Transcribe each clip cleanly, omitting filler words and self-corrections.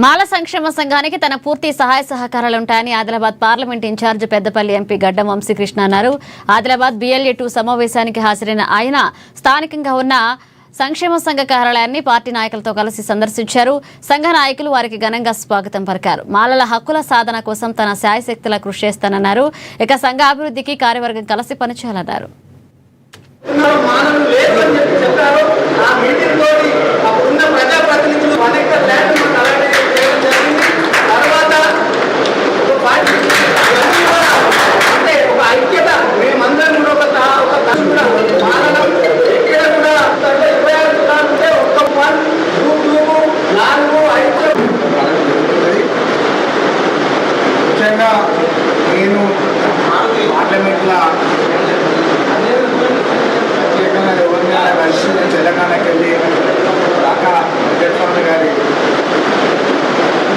మాల సంక్షేమ సంఘానికి తన పూర్తి సహాయ సహకారాలు ఉంటాయని Adilabad parliament incharge Peddapalli MP Gaddam Vamsi Krishna అన్నారు. ఆదిలాబాద్ BLA-2 సమావేశానికి హాజరైన ఆయన స్థానికంగా ఉన్న సంక్షేమ సంఘ కార్యాలయాన్ని పార్టీ నాయకులతో కలిసి సందర్శించారు. సంఘ నాయకులు వారికి ఘనంగా స్వాగతం పలికారు. మాలల హక్కుల సాధన కోసం తన శాయశక్తులా కృషి చేస్తానన్నారు. ఇక సంఘ అభివృద్ధికి కార్యవర్గం కలిసి పనిచేయాలన్నారు. నేను పార్లమెంట్లో ప్రత్యేకంగా ఎవరిని కలిసి తెలంగాణకి వెళ్ళి కాక వెంకటస్వామి గారి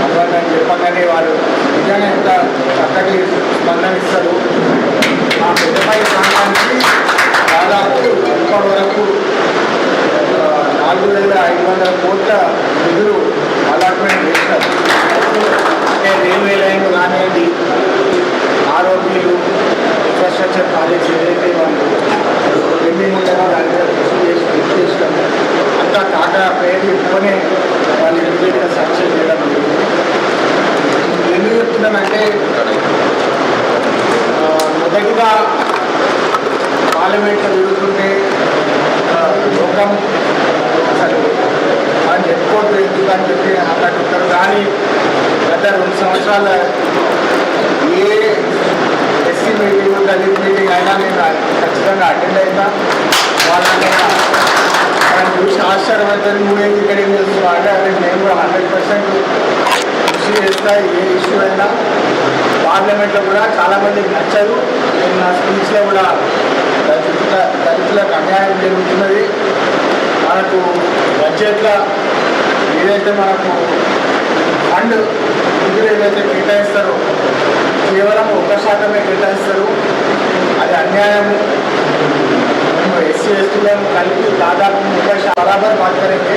అవ్వాలని చెప్పగానే వారు నిజంగా ఎంత చక్కటి స్పందనిస్తారు. మా పెద్దపల్లి ప్రాంతానికి దాదాపు ఇప్పటి వరకు 4,500 కోట్ల నిధులు అలాట్మెంట్ చేసినారు. అంటే రైల్వే లైన్ కానివ్వండి, ఆరోగ్యులు, ఇన్ఫ్రాస్ట్రక్చర్ ప్రాజెక్ట్స్ ఏదైతే వాళ్ళు పెండింగ్ ఉంటారో దాని మీద కృషి చేసినాం. అంతా కాక పేరు ఎక్కువనే వాళ్ళు ఇమీడియట్గా సాక్ష్యం చేయడం ఎందుకు చెప్తున్నానంటే, మొదటిగా పార్లమెంట్లో తిరుగుతుంటే లోకం అసలు మనం చెప్పుకోవద్దు ఎందుకు అని చెప్పి మాట్లాడుతుంటారు. కానీ గత 2 సంవత్సరాల ఏ ఎస్సీ మీటింగ్, దళిత్ మీటింగ్ అయినా నేను ఖచ్చితంగా అటెండ్ అయినా. వాళ్ళని మనం చూసి ఆశ్చర్యపడతాను, నువ్వేంటి ఇక్కడ ఏం చేస్తున్నావు అంటే అది నేను కూడా 100% కృషి చేస్తా. ఏ ఇష్యూ అయినా పార్లమెంట్లో కూడా చాలామందికి నచ్చదు. నేను నా స్పీచ్లో కూడా దళితులకు అన్యాయం జరుగుతున్నది, మనకు బడ్జెట్లో ఏదైతే మనకు ఫండ్ నిధులు ఏదైతే కేటాయిస్తారో కేవలం 1% కేటాయిస్తారు, అది అన్యాయము. మేము ఎస్సీ ఎస్టీలను కలిపి దాదాపు 30% బరాబర్ మాట్లాడితే,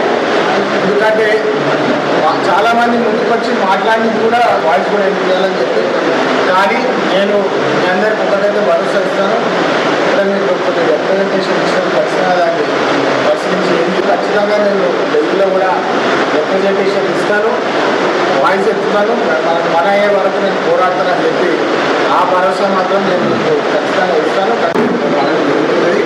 ఎందుకంటే చాలామంది ముందుకొచ్చి మాట్లాడి కూడా వాయిస్ కూడా ఎందుకు చేయాలని చెప్పి. కానీ నేను మీ అందరికీ ఒకటైతే భరోసా ఇస్తాను, ఇక్కడ మీకు కొంచెం రిప్రజెంటేషన్ ఇస్తాను. ఖచ్చితంగా దాన్ని పరిశీలించి ఎందుకు ఖచ్చితంగా నేను ఢిల్లీలో కూడా రిప్రజెంటేషన్ ఇస్తాను, వాయిస్ ఎత్తుతాను. మనకు మన అయ్యే వరకు నేను పోరాడతానని చెప్పి ఆ భరోసా మాత్రం నేను ఖచ్చితంగా ఇస్తాను. జరుగుతుంది.